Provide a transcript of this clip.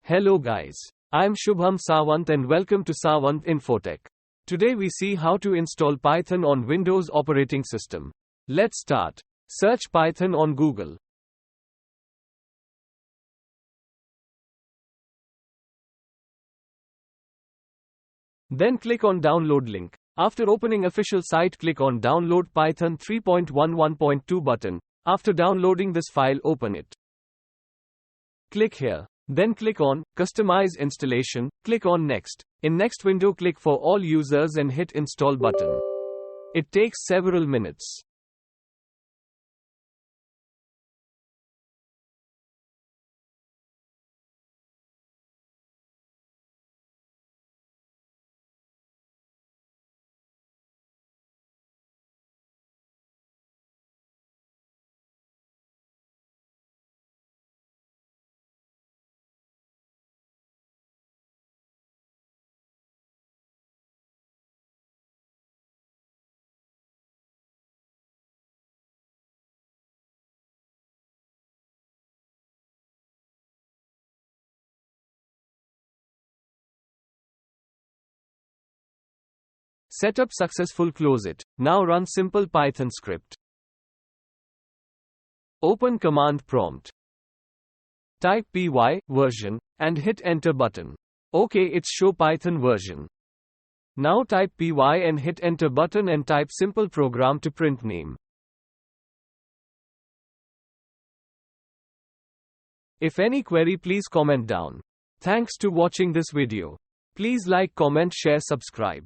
Hello guys. I'm Shubham Sawant and welcome to Sawant Infotech. Today we see how to install Python on Windows operating system. Let's start. Search Python on Google. Then click on download link. After opening official site, click on download Python 3.11.2 button. After downloading this file, open it. Click here. Then click on Customize Installation, click on Next. In next window, click for all users and hit Install button. It takes several minutes. Setup successful, close it. Now run simple Python script. Open command prompt. Type py version and hit enter button. Okay, it's show Python version. Now type py and hit enter button and type simple program to print name. If any query, please comment down. Thanks to watching this video. Please like, comment, share, subscribe.